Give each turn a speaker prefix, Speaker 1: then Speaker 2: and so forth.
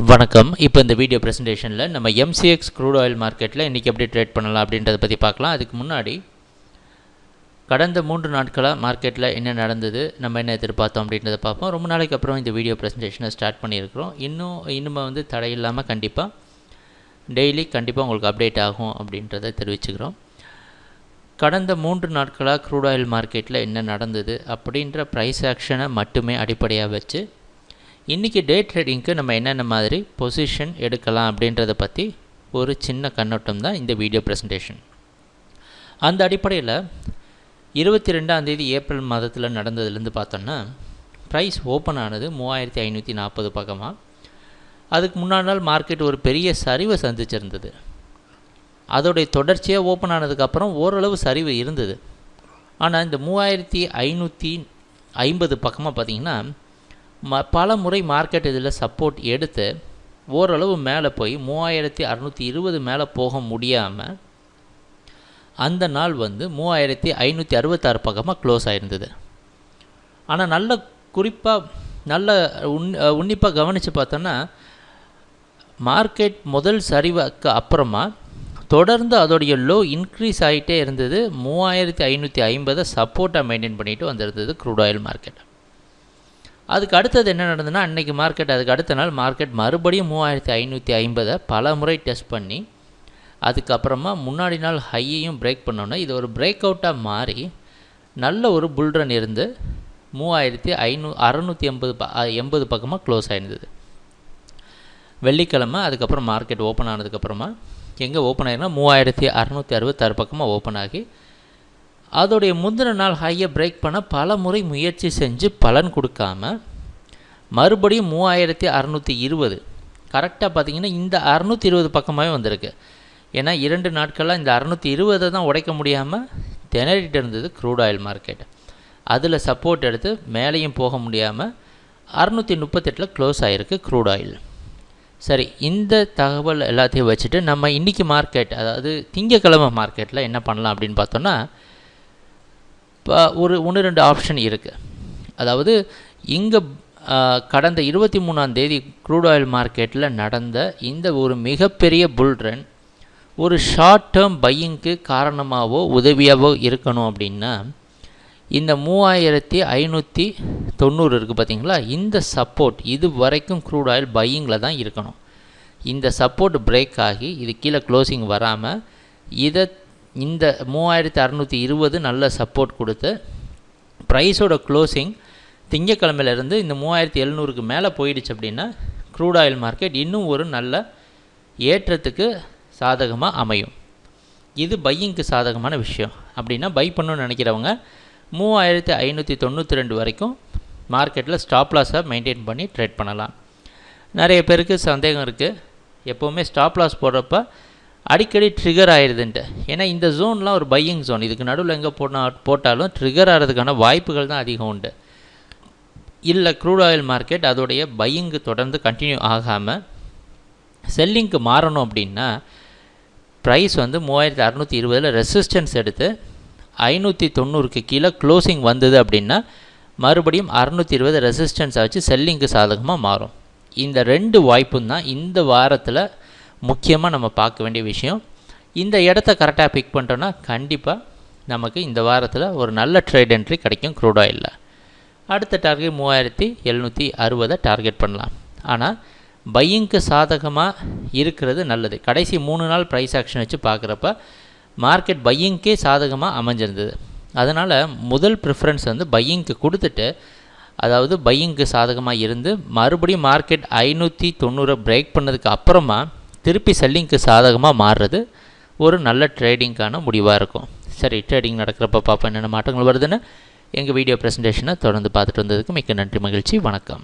Speaker 1: வணக்கம். இப்போ இந்த வீடியோ ப்ரெசன்டேஷனில் நம்ம MCX க்ரூட் ஆயில் மார்க்கெட்டில் இன்றைக்கி எப்படி ட்ரேட் பண்ணலாம் அப்படின்றத பற்றி பார்க்கலாம். அதுக்கு முன்னாடி கடந்த 3 நாட்களாக மார்க்கெட்டில் என்ன நடந்தது, நம்ம என்ன எதிர்பார்த்தோம் அப்படின்றத பார்ப்போம். ரொம்ப நாளைக்கு அப்புறம் இந்த வீடியோ ப்ரெசன்டேஷனை ஸ்டார்ட் பண்ணியிருக்கிறோம். இன்னும் வந்து தடையில்லாமல் கண்டிப்பாக டெய்லி உங்களுக்கு அப்டேட் ஆகும் அப்படின்றத தெரிவிச்சுக்கிறோம். கடந்த 3 நாட்களாக க்ரூட் ஆயில் மார்க்கெட்டில் என்ன நடந்தது அப்படின்ற ப்ரைஸ் ஆக்ஷனை மட்டுமே அடிப்படையாக வச்சு இன்றைக்கி டே ட்ரேடிங்க்கு நம்ம என்னென்ன மாதிரி பொசிஷன் எடுக்கலாம் அப்படின்றத பற்றி ஒரு சின்ன கண்ணோட்டம் தான் இந்த வீடியோ ப்ரெசன்டேஷன். அந்த அடிப்படையில் 22 ஏப்ரல் மாதத்தில் நடந்ததுலேருந்து பார்த்தோன்னா ப்ரைஸ் ஓப்பன் ஆனது 3540 பக்கமாக. அதுக்கு முன்னாடி நாள் மார்க்கெட் ஒரு பெரிய சரிவை சந்திச்சிருந்தது. அதோடைய தொடர்ச்சியாக ஓப்பன் ஆனதுக்கப்புறம் ஓரளவு சரிவு இருந்தது. ஆனால் இந்த 3550 பக்கமாக பார்த்திங்கன்னா பல முறை மார்க்கெட் இதில் சப்போர்ட் எடுத்து ஓரளவு மேலே போய் 3620 மேலே போக முடியாமல் அந்த நாள் வந்து 3566 பக்கமாக க்ளோஸ் ஆகிருந்தது. ஆனால் உன்னிப்பாக கவனித்து பார்த்தோன்னா மார்க்கெட் முதல் சரிவுக்கு அப்புறமா தொடர்ந்து அதோடைய லோ இன்க்ரீஸ் ஆகிட்டே இருந்தது. 3550 சப்போர்ட்டாக மெயின்டைன் பண்ணிட்டு வந்திருந்தது க்ரூட் ஆயில் மார்க்கெட். அதுக்கு அடுத்தது என்ன நடந்ததுன்னா, அன்றைக்கி மார்க்கெட் அதுக்கு அடுத்த நாள் மார்க்கெட் மறுபடியும் 3550 பல முறை டெஸ்ட் பண்ணி அதுக்கப்புறமா முன்னாடி நாள் ஹையையும் பிரேக் பண்ணோன்னா இது ஒரு பிரேக் அவுட்டாக மாறி நல்ல ஒரு புல்ரன் இருந்து 3680 பக்கமாக க்ளோஸ் ஆகிருந்தது. வெள்ளிக்கிழமை அதுக்கப்புறம் மார்க்கெட் ஓப்பன் ஆனதுக்கப்புறமா எங்கே ஓப்பன் ஆகிருந்தா 3666 பக்கமாக ஓப்பன் ஆகி அதோடைய முந்தின நாள் ஹையை பிரேக் பண்ண பல முறை முயற்சி செஞ்சு பலன் கொடுக்காம மறுபடியும் 3620 கரெக்டாக பார்த்திங்கன்னா இந்த 620 பக்கமாகவே வந்திருக்கு. ஏன்னா 2 நாட்களாக இந்த 620 தான் உடைக்க முடியாமல் திணறிட்டு இருந்தது க்ரூட் ஆயில் மார்க்கெட். அதில் சப்போர்ட் எடுத்து மேலேயும் போக முடியாமல் 638 க்ளோஸ் ஆகிருக்கு க்ரூட் ஆயில். சரி, இந்த தகவல் எல்லாத்தையும் வச்சுட்டு நம்ம இன்றைக்கி மார்க்கெட், அதாவது திங்கக்கிழமை மார்க்கெட்டில் என்ன பண்ணலாம் அப்படின்னு பார்த்தோன்னா, இப்போ ஒரு 1-2 ஆப்ஷன் இருக்குது. அதாவது இங்கே கடந்த 23 க்ரூட் ஆயில் மார்க்கெட்டில் நடந்த இந்த ஒரு மிகப்பெரிய புல்ரன் ஒரு ஷார்ட் டேர்ம் பையிங்க்கு காரணமாகவோ உதவியாகவோ இருக்கணும் அப்படின்னா இந்த 3590 இருக்குது பார்த்திங்களா, இந்த சப்போர்ட் இது வரைக்கும் க்ரூட் ஆயில் பையிங்கில் தான் இருக்கணும். இந்த சப்போர்ட் பிரேக் ஆகி இது கீழே க்ளோசிங் வராமல் இந்த 3620 நல்ல சப்போர்ட் கொடுத்து ப்ரைஸோட க்ளோசிங் திங்கக்கிழமையிலேருந்து இந்த 3700க்கு மேலே போயிடுச்சு அப்படின்னா க்ரூட் ஆயில் மார்க்கெட் இன்னும் ஒரு நல்ல ஏற்றத்துக்கு சாதகமாக அமையும். இது பையிங்க்கு சாதகமான விஷயம். அப்படின்னா பை பண்ணணும்னு நினைக்கிறவங்க 3592 வரைக்கும் மார்க்கெட்டில் ஸ்டாப் லாஸை மெயின்டைன் பண்ணி ட்ரேட் பண்ணலாம். நிறைய பேருக்கு சந்தேகம் இருக்குது, எப்போவுமே ஸ்டாப் லாஸ் போடுறப்ப அடிக்கடி ட்ரிகர் ஆகிடுதுன்ட்டு. ஏன்னா இந்த ஜோன்லாம் ஒரு பையிங் ஜோன், இதுக்கு நடுவில் எங்கே போட்டாலும் ட்ரிகர் ஆகிறதுக்கான வாய்ப்புகள் தான் அதிகம் உண்டு. இல்லை க்ரூட் ஆயில் மார்க்கெட் அதோடைய பையிங்கு தொடர்ந்து கண்டினியூ ஆகாமல் செல்லிங்க்கு மாறணும் அப்படின்னா ப்ரைஸ் வந்து 3620 ரெசிஸ்டன்ஸ் எடுத்து 590க்கு கீழே க்ளோசிங் வந்தது அப்படின்னா மறுபடியும் 620 ரெசிஸ்டன்ஸை வச்சு செல்லிங்க்கு சாதகமாக மாறும். இந்த 2 வாய்ப்பும் தான் இந்த வாரத்தில் முக்கியமாக நம்ம பார்க்க வேண்டிய விஷயம். இந்த இடத்த கரெக்டாக பிக் பண்ணிட்டோன்னா கண்டிப்பாக நமக்கு இந்த வாரத்தில் ஒரு நல்ல ட்ரேட் என்ட்ரி கிடைக்கும் க்ரூட் ஆயிலில். அடுத்த டார்கெட் 3760 டார்கெட் பண்ணலாம். ஆனால் பையிங்க்கு சாதகமாக இருக்கிறது நல்லது. கடைசி 3 நாள் ப்ரைஸ் ஆக்ஷன் வச்சு பார்க்குறப்ப மார்க்கெட் பையிங்க்கே சாதகமாக அமைஞ்சிருந்தது. அதனால் முதல் ப்ரிஃபரன்ஸ் வந்து பையிங்க்கு கொடுத்துட்டு, அதாவது பையிங்க்கு சாதகமாக இருந்து மறுபடியும் மார்க்கெட் 590 பிரேக் பண்ணதுக்கு அப்புறமா திருப்பி செல்லிங்க்கு சாதகமாக மாறுறது ஒரு நல்ல ட்ரேடிங்க்கான முடிவாக இருக்கும். சரி, ட்ரேடிங் நடக்கிறப்ப பார்ப்போம் என்னென்ன மாற்றங்கள் வருதுன்னு. எங்கள் வீடியோ ப்ரெசன்டேஷனை தொடர்ந்து பார்த்துட்டு வந்ததுக்கு மிக்க நன்றி, மகிழ்ச்சி, வணக்கம்.